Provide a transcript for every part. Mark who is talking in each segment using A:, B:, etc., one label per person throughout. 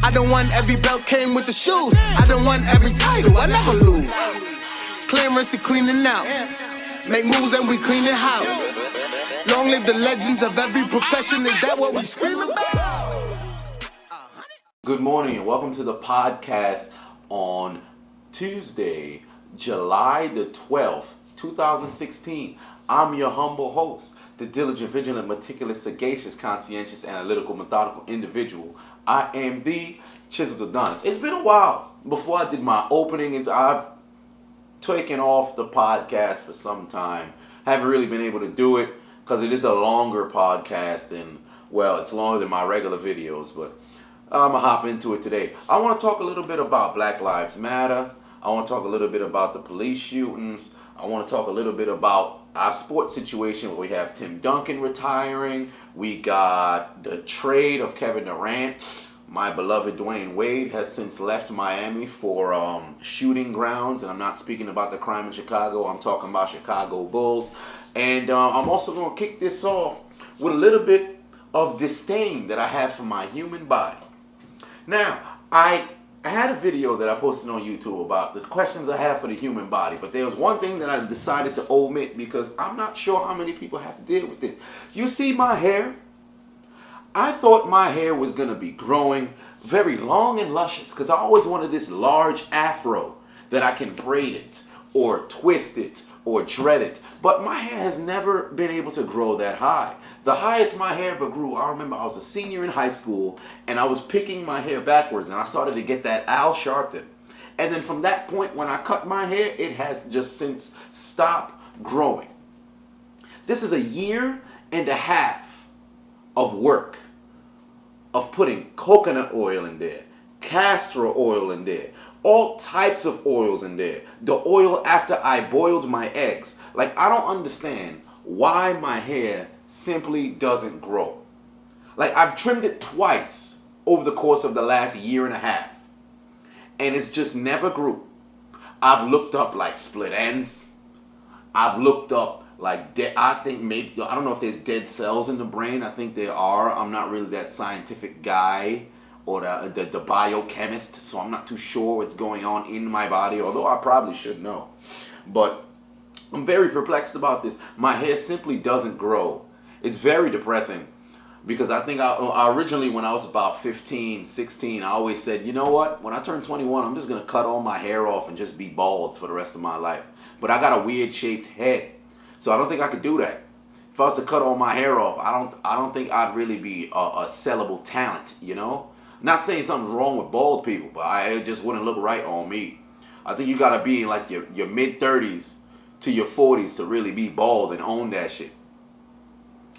A: I don't want every belt came with the shoes. I don't want every title, I never lose. Clearance and cleaning out. Make moves and we clean the house. Long live the legends of every profession. Is that what we scream about?
B: Good morning and welcome to the podcast on Tuesday, July the 12th, 2016. I'm your humble host, the diligent, vigilant, meticulous, sagacious, conscientious, analytical, methodical individual. I am the Chiseled Adonis. It's been a while before I did my opening. I've taken off the podcast for some time. Haven't really been able to do it because it is a longer podcast and, well, it's longer than my regular videos, but I'm going to hop into it today. I want to talk a little bit about Black Lives Matter. I want to talk a little bit about the police shootings. I want to talk a little bit about our sports situation where we have Tim Duncan retiring. We got the trade of Kevin Durant. My beloved Dwayne Wade has since left Miami for shooting grounds, and I'm not speaking about the crime in Chicago. I'm talking about Chicago Bulls. And I'm also going to kick this off with a little bit of disdain that I have for my human body. Now, I had a video that I posted on YouTube about the questions I have for the human body, but there was one thing that I decided to omit because I'm not sure how many people have to deal with this. You see my hair? I thought my hair was going to be growing very long and luscious because I always wanted this large afro that I can braid it or twist it or dread it. But my hair has never been able to grow that high. The highest my hair ever grew, I remember I was a senior in high school and I was picking my hair backwards and I started to get that Al Sharpton. And then from that point when I cut my hair, it has just since stopped growing. This is a year and a half of work of putting coconut oil in there, castor oil in there, all types of oils in there. The oil after I boiled my eggs. Like, I don't understand why my hair simply doesn't grow. Like, I've trimmed it twice over the course of the last year and a half, and it's just never grew. I've looked up like split ends. I've looked up like I don't know if there's dead cells in the brain. I think there are. I'm not really that scientific guy or the biochemist, so I'm not too sure what's going on in my body, although I probably should know. But I'm very perplexed about this. My hair simply doesn't grow. It's very depressing because I think I originally, when I was about 15, 16, I always said, you know what? When I turn 21, I'm just going to cut all my hair off and just be bald for the rest of my life. But I got a weird shaped head, so I don't think I could do that. If I was to cut all my hair off, I don't think I'd really be a sellable talent, you know? Not saying something's wrong with bald people, but it just wouldn't look right on me. I think you got to be in like your mid-30s to your 40s to really be bald and own that shit.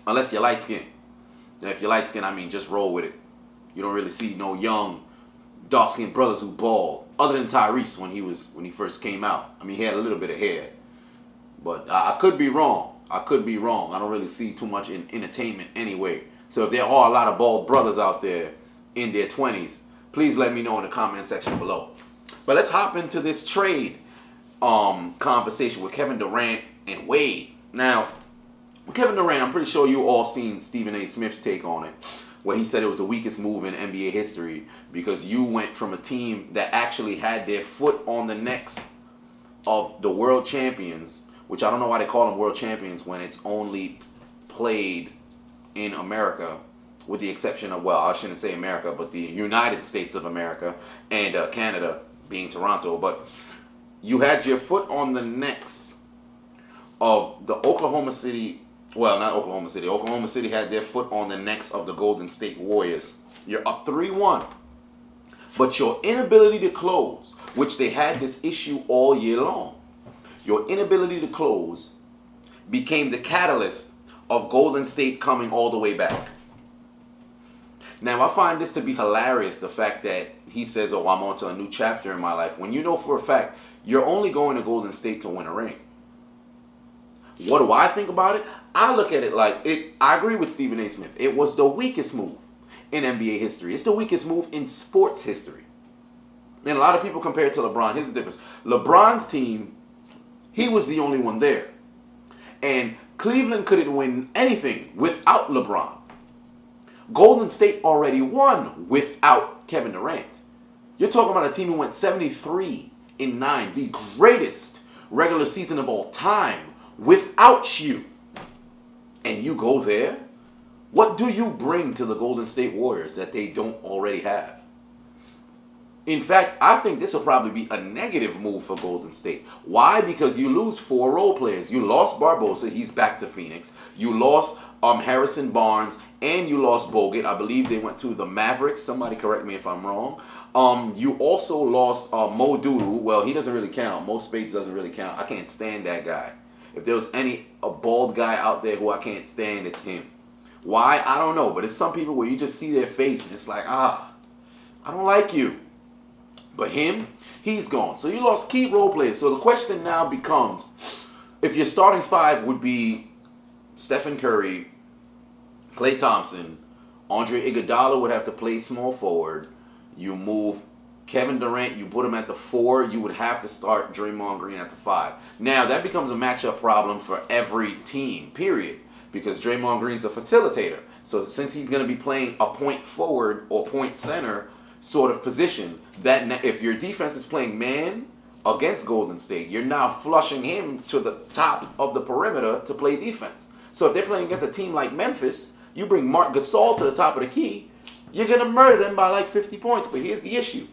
B: Unless you're light-skinned. And if you're light-skinned, I mean, just roll with it. You don't really see no young, dark-skinned brothers who bald. Other than Tyrese when he first came out. I mean, he had a little bit of hair. But I could be wrong. I don't really see too much in entertainment anyway. So if there are a lot of bald brothers out there in their 20s, please let me know in the comment section below. But let's hop into this trade conversation with Kevin Durant and Wade. Now, with Kevin Durant, I'm pretty sure you all seen Stephen A. Smith's take on it, where he said it was the weakest move in NBA history because you went from a team that actually had their foot on the necks of the world champions, which I don't know why they call them world champions when it's only played in America, with the exception of, well, I shouldn't say America, but the United States of America and Canada being Toronto. But you had your foot on the necks of the Oklahoma City, well, not Oklahoma City. Oklahoma City had their foot on the necks of the Golden State Warriors. You're up 3-1. But your inability to close, which they had this issue all year long, your inability to close became the catalyst of Golden State coming all the way back. Now, I find this to be hilarious, the fact that he says, oh, I'm on to a new chapter in my life, when you know for a fact you're only going to Golden State to win a ring. What do I think about it? I look at it like, I agree with Stephen A. Smith. It was the weakest move in NBA history. It's the weakest move in sports history. And a lot of people compare it to LeBron. Here's the difference. LeBron's team, he was the only one there. And Cleveland couldn't win anything without LeBron. Golden State already won without Kevin Durant. You're talking about a team who went 73-9, the greatest regular season of all time, without you. And you go there? What do you bring to the Golden State Warriors that they don't already have? In fact, I think this will probably be a negative move for Golden State. Why? Because you lose 4 role players. You lost Barbosa. He's back to Phoenix. You lost Harrison Barnes, and you lost Bogut. I believe they went to the Mavericks. Somebody correct me if I'm wrong. You also lost Mo Doodoo. Well, he doesn't really count. Mo Spades doesn't really count. I can't stand that guy. If there was a bald guy out there who I can't stand, it's him. Why? I don't know. But it's some people where you just see their face and it's like, I don't like you. But him, he's gone. So you lost key role players. So the question now becomes, if your starting 5 would be Stephen Curry, Klay Thompson, Andre Iguodala would have to play small forward. You move Kevin Durant, you put him at the 4, you would have to start Draymond Green at the 5. Now, that becomes a matchup problem for every team, period, because Draymond Green's a facilitator. So since he's going to be playing a point forward or point center sort of position, that if your defense is playing man against Golden State, you're now flushing him to the top of the perimeter to play defense. So if they're playing against a team like Memphis, you bring Marc Gasol to the top of the key, you're going to murder them by like 50 points. But here's the issue.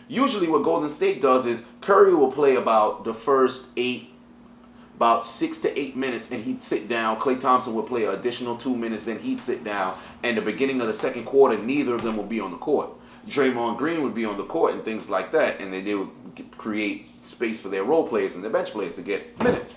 B: Usually what Golden State does is Curry will play about the first 6 to 8 minutes, and he'd sit down. Klay Thompson would play an additional 2 minutes, then he'd sit down. And the beginning of the second quarter, neither of them will be on the court. Draymond Green would be on the court and things like that, and then they would create space for their role players and their bench players to get minutes.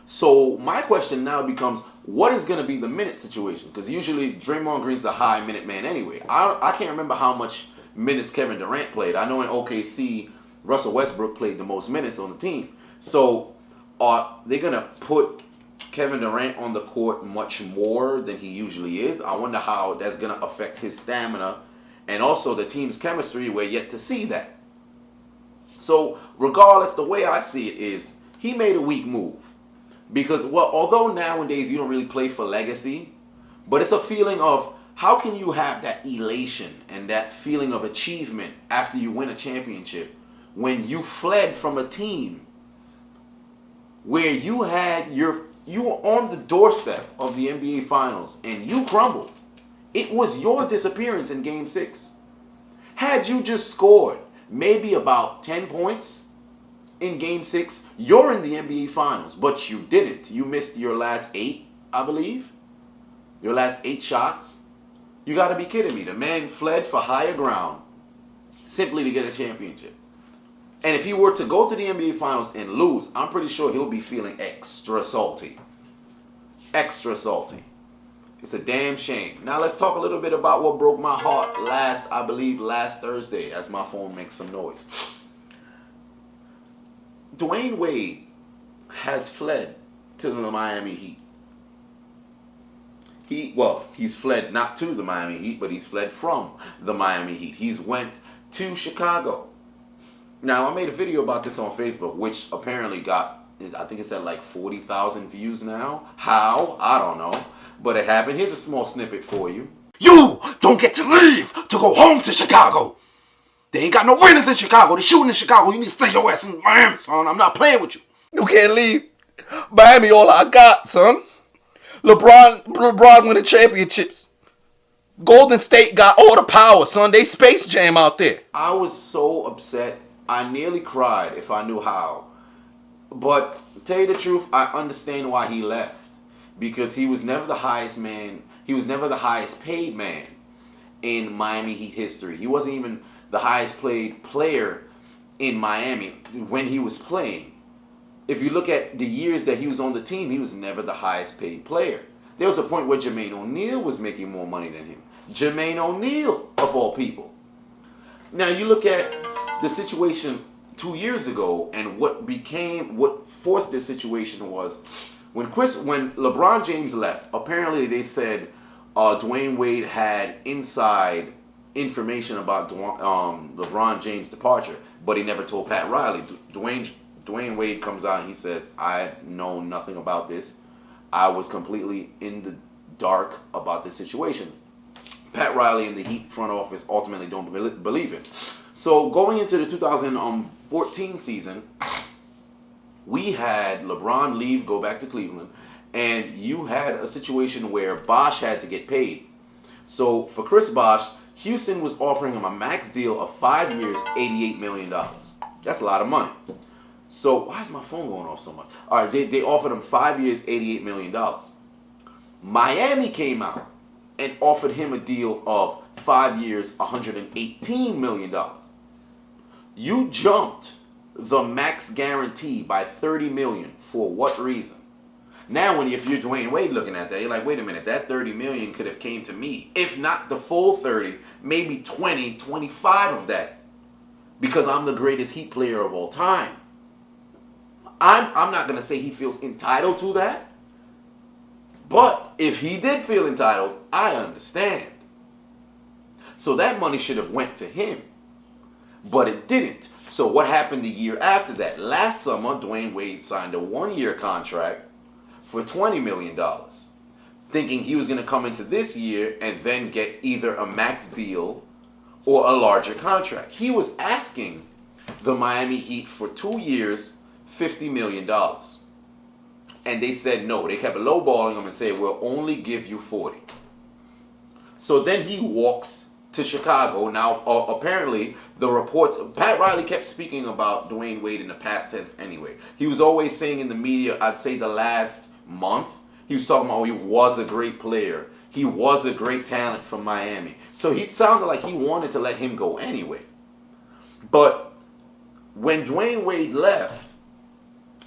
B: So my question now becomes, what is going to be the minute situation? Because usually Draymond Green's a high minute man anyway. I can't remember how much minutes Kevin Durant played. I know in OKC, Russell Westbrook played the most minutes on the team. So are they going to put Kevin Durant on the court much more than he usually is? I wonder how that's going to affect his stamina and also the team's chemistry. We're yet to see that. So regardless, the way I see it is he made a weak move. Because, well, although nowadays you don't really play for legacy, but it's a feeling of how can you have that elation and that feeling of achievement after you win a championship when you fled from a team where you were on the doorstep of the NBA Finals and you crumbled. It was your disappearance in Game 6. Had you just scored maybe about 10 points in Game 6, you're in the NBA Finals, but you didn't. You missed your last 8, I believe. Your last 8 shots. You got to be kidding me. The man fled for higher ground simply to get a championship. And if he were to go to the NBA Finals and lose, I'm pretty sure he'll be feeling extra salty. Extra salty. It's a damn shame. Now let's talk a little bit about what broke my heart last Thursday, as my phone makes some noise. Dwayne Wade has fled to the Miami Heat. He's fled not to the Miami Heat, but he's fled from the Miami Heat. He's went to Chicago. Now, I made a video about this on Facebook, which apparently got, I think it's at like 40,000 views now. How? I don't know. But it happened. Here's a small snippet for you. You don't get to leave to go home to Chicago. They ain't got no winners in Chicago. They're shooting in Chicago. You need to stay your ass in Miami, son. I'm not playing with you.
C: You can't leave. Miami all I got, son. LeBron winning championships. Golden State got all the power, son. They Space Jam out there.
B: I was so upset. I nearly cried if I knew how. But to tell you the truth, I understand why he left. Because he was never the highest man. He was never the highest paid man in Miami Heat history. He wasn't even the highest paid player in Miami when he was playing. If you look at the years that he was on the team, he was never the highest paid player. There was a point where Jermaine O'Neal was making more money than him. Jermaine O'Neal, of all people. Now you look at the situation 2 years ago, and what forced this situation was when LeBron James left. Apparently, they said Dwayne Wade had inside information about LeBron James' departure, but he never told Pat Riley. Dwayne Wade comes out and he says, "I know nothing about this. I was completely in the dark about this situation." Pat Riley and the Heat front office ultimately don't believe in. So going into the 2014 season, we had LeBron leave, go back to Cleveland, and you had a situation where Bosh had to get paid. So for Chris Bosh, Houston was offering him a max deal of 5 years, $88 million. That's a lot of money. So why is my phone going off so much? All right, they offered him 5 years, $88 million. Miami came out and offered him a deal of 5 years, $118 million. You jumped the max guarantee by $30 million. For what reason? Now, if you're Dwayne Wade looking at that, you're like, wait a minute, that $30 million could have came to me. If not the full 30, maybe 20, 25 of that. Because I'm the greatest Heat player of all time. I'm not going to say he feels entitled to that. But if he did feel entitled, I understand. So that money should have went to him. But it didn't. So what happened the year after that? Last summer, Dwayne Wade signed a 1-year contract for $20 million. Thinking he was going to come into this year and then get either a max deal or a larger contract. He was asking the Miami Heat for 2 years, $50 million. And they said no. They kept lowballing him and said, we'll only give you 40. So then he walks to Chicago. Now, apparently, the reports, Pat Riley kept speaking about Dwayne Wade in the past tense anyway. He was always saying in the media, I'd say the last month, he was talking about he was a great player. He was a great talent from Miami. So he sounded like he wanted to let him go anyway. But when Dwayne Wade left,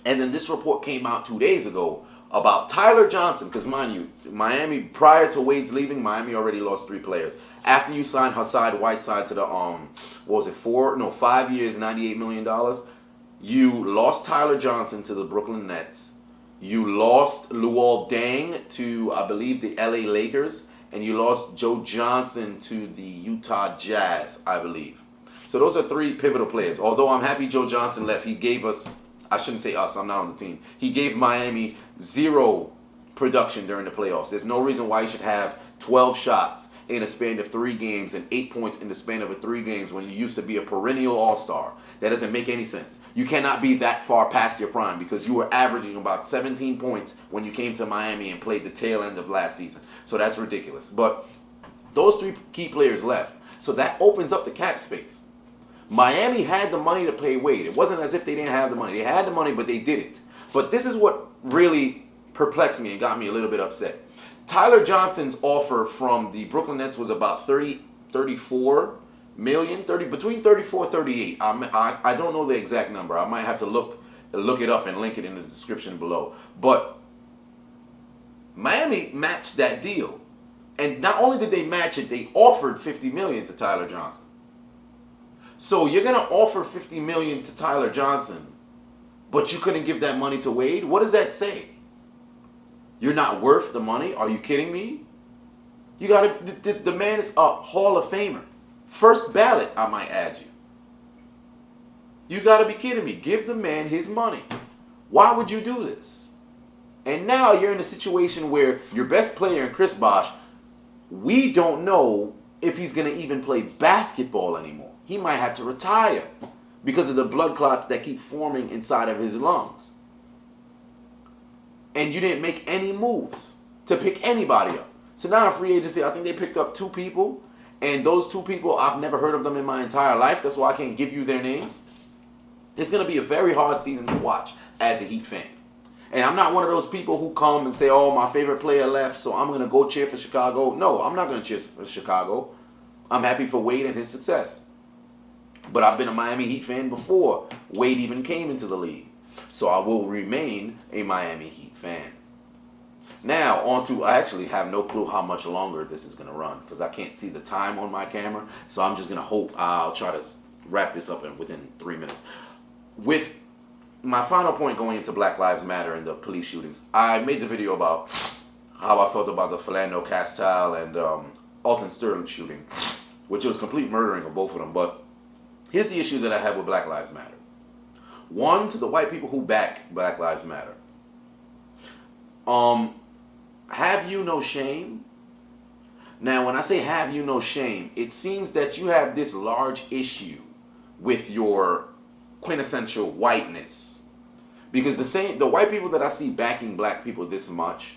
B: and then this report came out 2 days ago about Tyler Johnson, because mind you, Miami, prior to Wade's leaving, Miami already lost 3 players. After you signed Hassan Whiteside to the, 5 years, $98 million, you lost Tyler Johnson to the Brooklyn Nets. You lost Luol Deng to, I believe, the LA Lakers. And you lost Joe Johnson to the Utah Jazz, I believe. So those are 3 pivotal players. Although I'm happy Joe Johnson left, he gave us, I shouldn't say us, I'm not on the team. He gave Miami 0 production during the playoffs. There's no reason why he should have 12 shots in a span of 3 games and 8 points in the span of 3 games when you used to be a perennial all-star. That doesn't make any sense. You cannot be that far past your prime because you were averaging about 17 points when you came to Miami and played the tail end of last season. So that's ridiculous. But those 3 key players left. So that opens up the cap space. Miami had the money to pay Wade. It wasn't as if they didn't have the money. They had the money, but they didn't. But this is what really perplexed me and got me a little bit upset. Tyler Johnson's offer from the Brooklyn Nets was about 34 million, between 34 and 38. I don't know the exact number. I might have to look it up and link it in the description below. But Miami matched that deal. And not only did they match it, they offered $50 million to Tyler Johnson. So you're going to offer $50 million to Tyler Johnson, but you couldn't give that money to Wade? What does that say? You're not worth the money? Are you kidding me? You got to, the man is a Hall of Famer. First ballot, I might add you. You got to be kidding me. Give the man his money. Why would you do this? And now you're in a situation where your best player, Chris Bosh, we don't know if he's going to even play basketball anymore. He might have to retire because of the blood clots that keep forming inside of his lungs. And you didn't make any moves to pick anybody up. So now in free agency, I think they picked up 2 people. And those 2 people, I've never heard of them in my entire life. That's why I can't give you their names. It's going to be a very hard season to watch as a Heat fan. And I'm not one of those people who come and say, oh, my favorite player left, so I'm going to go cheer for Chicago. No, I'm not going to cheer for Chicago. I'm happy for Wade and his success. But I've been a Miami Heat fan before Wade even came into the league. So I will remain a Miami Heat fan. Now, on to, I actually have no clue how much longer this is going to run because I can't see the time on my camera. So I'm just going to hope I'll try to wrap this up within 3 minutes. With my final point going into Black Lives Matter and the police shootings, I made the video about how I felt about the Philando Castile and Alton Sterling shooting, which was complete murdering of both of them. But here's the issue that I have with Black Lives Matter. One, to the white people who back Black Lives Matter. Have you no shame? Now, when I say have you no shame, it seems that you have this large issue with your quintessential whiteness. Because the white people that I see backing black people this much,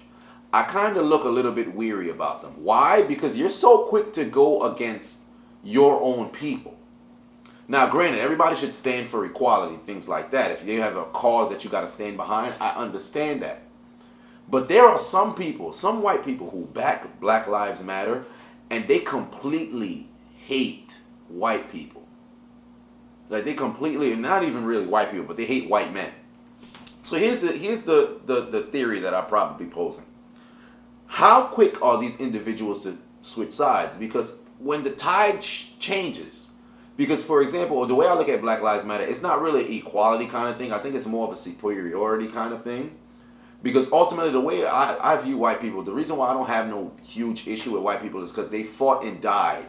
B: I kind of look a little bit weary about them. Why? Because you're so quick to go against your own people. Now, granted, everybody should stand for equality, things like that. If you have a cause that you got to stand behind, I understand that. But there are some people, some white people who back Black Lives Matter, and they completely hate white people. Like, they completely, not even really white people, but they hate white men. So here's the theory that I'm probably posing. How quick are these individuals to switch sides? Because when the tide changes, because for example, the way I look at Black Lives Matter, it's not really an equality kind of thing. I think it's more of a superiority kind of thing. Because ultimately, the way I view white people, the reason why I don't have no huge issue with white people is because they fought and died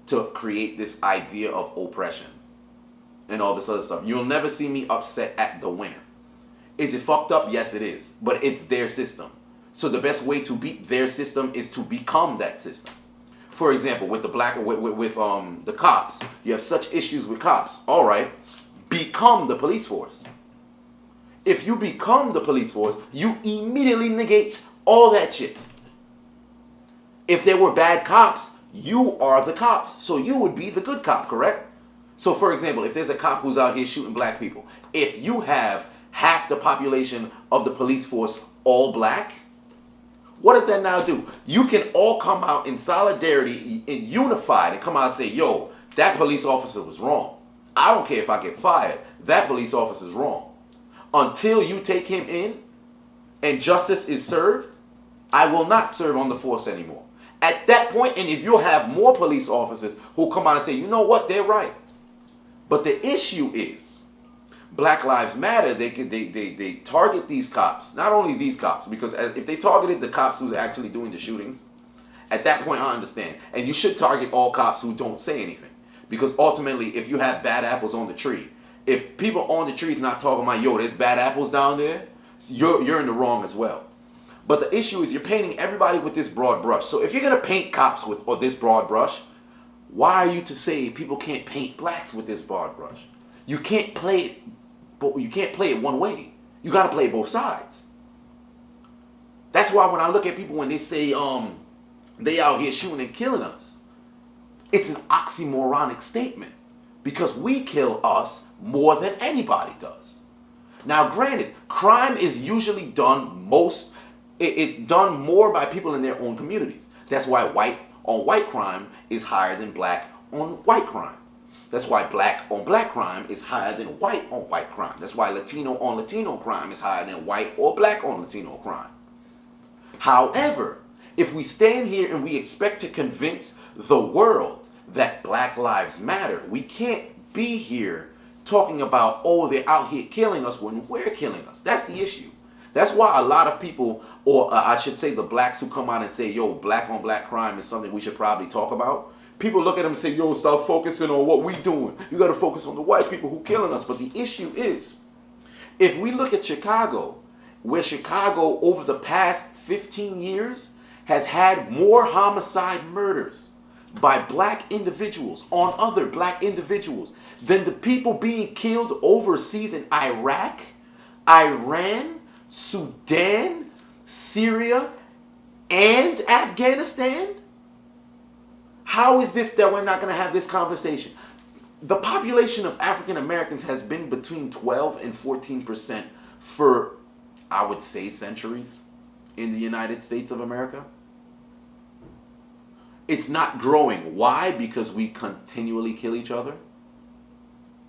B: to create this idea of oppression and all this other stuff. You'll never see me upset at the winner. Is it fucked up? Yes, it is. But it's their system. So the best way to beat their system is to become that system. For example, with the the cops, you have such issues with cops. All right, become the police force. If you become the police force, you immediately negate all that shit. If there were bad cops, you are the cops. So you would be the good cop, correct? So for example, if there's a cop who's out here shooting black people, if you have half the population of the police force all black, what does that now do? You can all come out in solidarity and unified and come out and say, yo, that police officer was wrong. I don't care if I get fired. That police officer is wrong. Until you take him in and justice is served, I will not serve on the force anymore. At that point, and if you'll have more police officers who come out and say, you know what, they're right. But the issue is, Black Lives Matter, they target these cops. Not only these cops, because if they targeted the cops who's actually doing the shootings, at that point I understand. And you should target all cops who don't say anything. Because ultimately, if you have bad apples on the tree, if people on the trees not talking about, yo, there's bad apples down there, you're in the wrong as well. But the issue is you're painting everybody with this broad brush. So if you're going to paint cops with this broad brush, why are you to say people can't paint blacks with this broad brush? You can't play it, but you can't play it one way. You got to play both sides. That's why when I look at people when they say they out here shooting and killing us, it's an oxymoronic statement. Because we kill us more than anybody does. Now, granted, crime is usually done it's done more by people in their own communities. That's why white on white crime is higher than black on white crime. That's why black on black crime is higher than white on white crime. That's why Latino on Latino crime is higher than white or black on Latino crime. However, if we stand here and we expect to convince the world that Black Lives Matter, we can't be here talking about, oh, they're out here killing us when we're killing us. That's the issue. That's why a lot of people, or I should say the blacks who come out and say, yo, black on black crime is something we should probably talk about. People look at them and say, yo, stop focusing on what we doing. You got to focus on the white people who killing us. But the issue is, if we look at Chicago, where Chicago over the past 15 years has had more homicide murders by black individuals on other black individuals than the people being killed overseas in Iraq, Iran, Sudan, Syria, and Afghanistan? How is this that we're not going to have this conversation? The population of African Americans has been between 12 and 14% for, I would say, centuries in the United States of America. It's not growing. Why? Because we continually kill each other.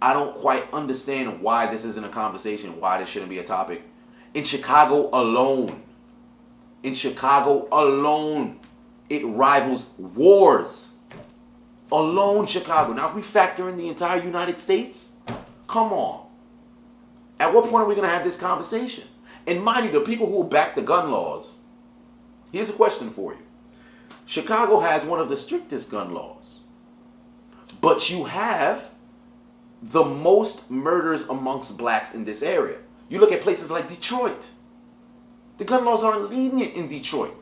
B: I don't quite understand why this isn't a conversation, why this shouldn't be a topic. In Chicago alone, it rivals wars. Alone Chicago. Now if we factor in the entire United States, come on. At what point are we going to have this conversation? And mind you, the people who back the gun laws, here's a question for you. Chicago has one of the strictest gun laws. But you have the most murders amongst blacks in this area. You look at places like Detroit. The gun laws aren't lenient in Detroit.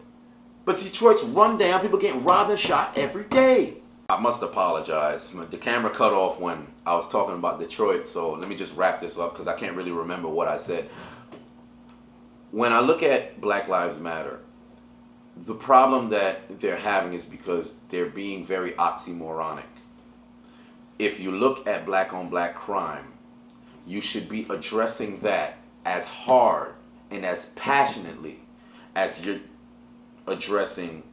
B: But Detroit's run down. People getting robbed and shot every day. I must apologize. The camera cut off when I was talking about Detroit, so let me just wrap this up because I can't really remember what I said. When I look at Black Lives Matter, the problem that they're having is because they're being very oxymoronic. If you look at black on black crime, you should be addressing that as hard and as passionately as you're addressing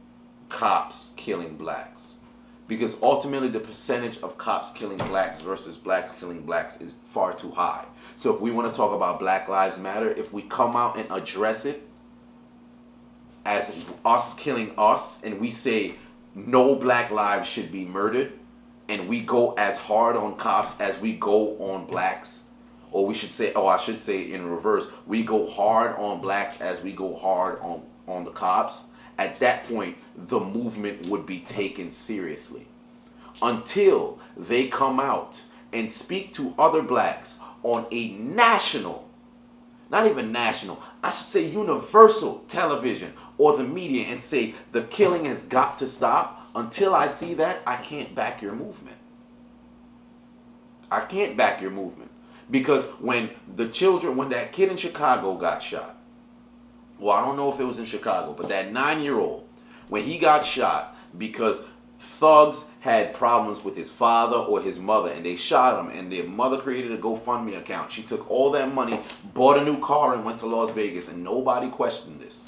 B: cops killing blacks. Because ultimately the percentage of cops killing blacks versus blacks killing blacks is far too high. So if we want to talk about Black Lives Matter, if we come out and address it as us killing us, and we say no black lives should be murdered, and we go as hard on cops as we go on blacks, or we should say, I should say in reverse, we go hard on blacks as we go hard on the cops, at that point, the movement would be taken seriously. Until they come out and speak to other blacks on a national, not even national, I should say universal television or the media and say the killing has got to stop, until I see that, I can't back your movement. I can't back your movement. Because when that kid in Chicago got shot, well, I don't know if it was in Chicago, but that 9-year-old, when he got shot because thugs had problems with his father or his mother, and they shot him, and their mother created a GoFundMe account. She took all that money, bought a new car, and went to Las Vegas, and nobody questioned this.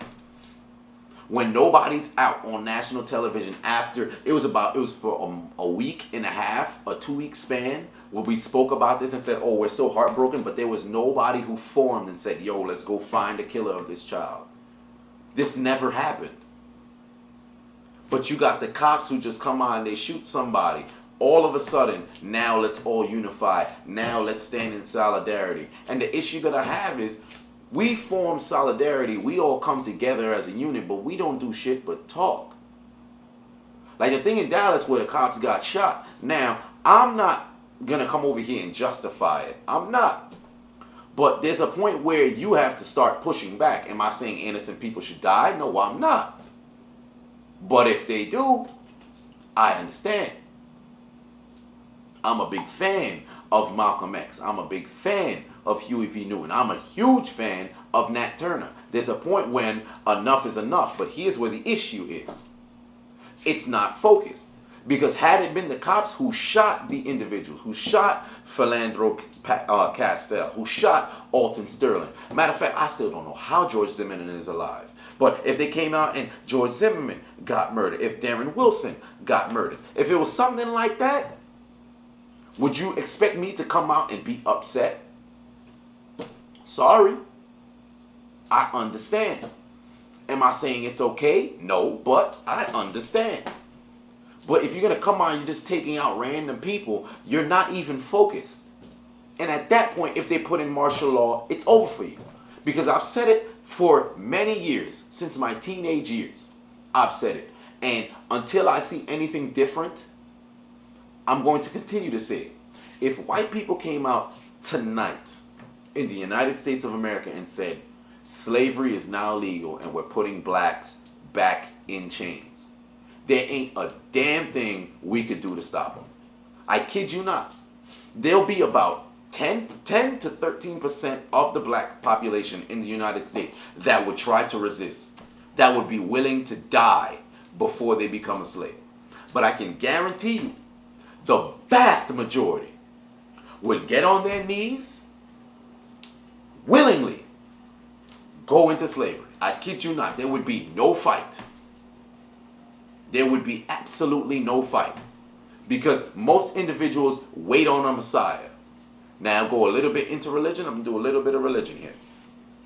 B: When nobody's out on national television after, it was for a week and a half, a 2-week span, where we spoke about this and said, oh, we're so heartbroken, but there was nobody who formed and said, yo, let's go find the killer of this child. This never happened. But you got the cops who just come on, they shoot somebody. All of a sudden, now let's all unify. Now let's stand in solidarity. And the issue that I have is, we form solidarity, we all come together as a unit, but we don't do shit but talk. Like the thing in Dallas where the cops got shot. Now, I'm not gonna come over here and justify it. I'm not. But there's a point where you have to start pushing back. Am I saying innocent people should die? No, I'm not. But if they do, I understand. I'm a big fan of Malcolm X. I'm a big fan of Huey P. Newton. I'm a huge fan of Nat Turner. There's a point when enough is enough, but here's where the issue is. It's not focused. Because had it been the cops who shot the individuals, who shot Philandro Castile, who shot Alton Sterling. Matter of fact, I still don't know how George Zimmerman is alive. But if they came out and George Zimmerman got murdered, if Darren Wilson got murdered, if it was something like that, would you expect me to come out and be upset? Sorry. I understand. Am I saying it's okay? No, but I understand. But if you're going to come on and you're just taking out random people, you're not even focused. And at that point, if they put in martial law, it's over for you. Because I've said it for many years, since my teenage years. I've said it. And until I see anything different, I'm going to continue to say it. If white people came out tonight in the United States of America and said, slavery is now legal and we're putting blacks back in chains, there ain't a damn thing we could do to stop them. I kid you not. There'll be about 10 to 13% of the black population in the United States that would try to resist, that would be willing to die before they become a slave. But I can guarantee you, the vast majority would get on their knees, willingly go into slavery. I kid you not. There would be no fight. There would be absolutely no fight. Because most individuals wait on a Messiah. Now go a little bit into religion. I'm going to do a little bit of religion here.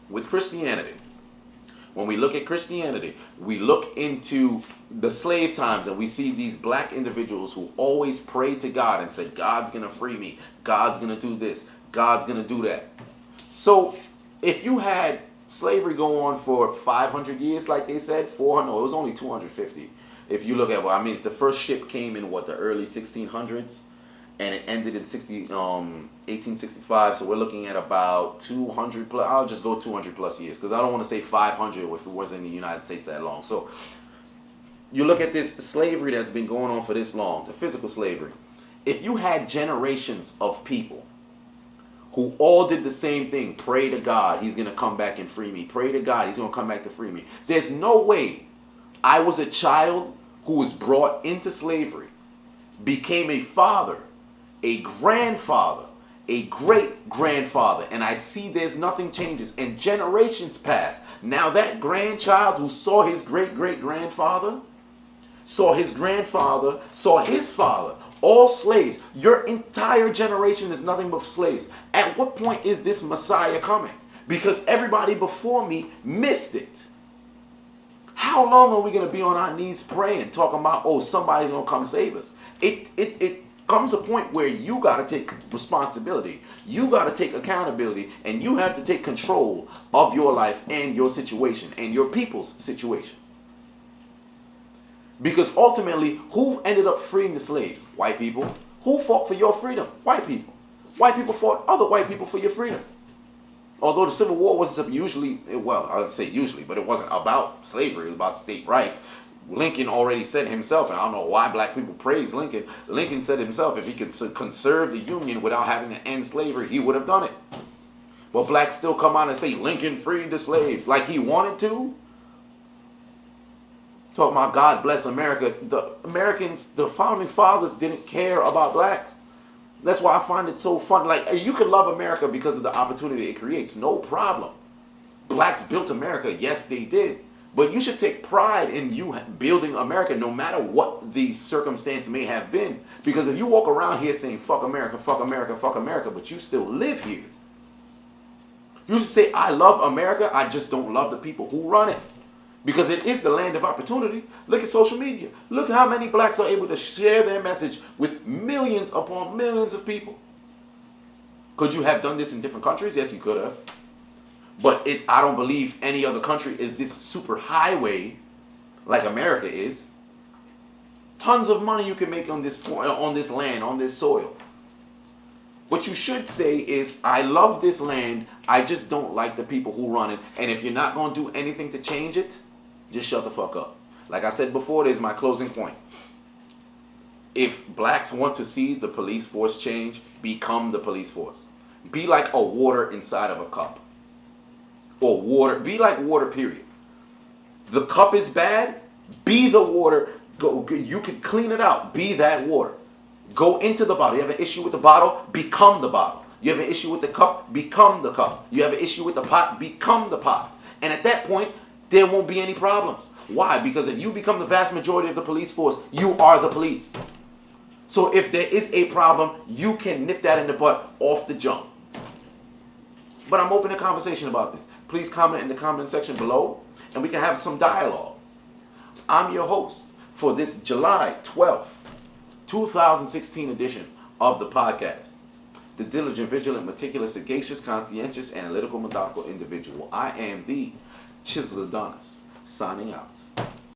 B: With Christianity, when we look at Christianity, we look into the slave times and we see these black individuals who always prayed to God and said, God's going to free me. God's going to do this. God's going to do that. So if you had slavery go on for 500 years, like they said, 400, no, it was only 250. If you look at, if the first ship came in, the early 1600s, and it ended in 1865, so we're looking at about 200 plus, I'll just go 200 plus years, because I don't want to say 500 if it wasn't in the United States that long. So You look at this slavery that's been going on for this long, the physical slavery. If you had generations of people who all did the same thing, pray to God, he's going to come back and free me. Pray to God, he's going to come back to free me. There's no way I was a child who was brought into slavery, became a father, a grandfather, a great-grandfather, and I see there's nothing changes, and generations pass. Now that grandchild who saw his great-great-grandfather, saw his grandfather, saw his father, all slaves. Your entire generation is nothing but slaves. At what point is this Messiah coming? Because everybody before me missed it. How long are we going to be on our knees praying, talking about, oh, somebody's going to come save us? It comes a point where you got to take responsibility. You got to take accountability, and you have to take control of your life and your situation and your people's situation. Because ultimately, who ended up freeing the slaves? White people. Who fought for your freedom? White people. White people fought other white people for your freedom. Although the Civil War wasn't usually, well, I would say usually, but it wasn't about slavery. It was about state rights. Lincoln already said himself, and I don't know why black people praise Lincoln. Lincoln said himself, if he could conserve the Union without having to end slavery, he would have done it. But blacks still come out and say, Lincoln freed the slaves, like he wanted to. Talking about God bless America. The Americans, the founding fathers didn't care about blacks. That's why I find it so fun. Like, you can love America because of the opportunity it creates. No problem. Blacks built America. Yes, they did. But you should take pride in you building America no matter what the circumstance may have been. Because if you walk around here saying, fuck America, fuck America, fuck America, but you still live here. You should say, I love America, I just don't love the people who run it. Because it is the land of opportunity. Look at social media. Look how many blacks are able to share their message with millions upon millions of people. Could you have done this in different countries? Yes, you could have. But I don't believe any other country is this super highway like America is. Tons of money you can make on this land, on this soil. What you should say is, I love this land, I just don't like the people who run it. And if you're not going to do anything to change it, just shut the fuck up. Like I said before, there's my closing point. If blacks want to see the police force change, become the police force. Be like a water inside of a cup. Or water, be like water, period. The cup is bad, be the water. You can clean it out, be that water. Go into the bottle. You have an issue with the bottle, become the bottle. You have an issue with the cup, become the cup. You have an issue with the pot, become the pot. And at that point, there won't be any problems. Why? Because if you become the vast majority of the police force, you are the police. So if there is a problem, you can nip that in the butt off the jump. But I'm open to conversation about this. Please comment in the comment section below, and we can have some dialogue. I'm your host for this July 12th, 2016 edition of the podcast. The diligent, vigilant, meticulous, sagacious, conscientious, analytical, methodical individual. I am the Chiseled Adonis, signing out.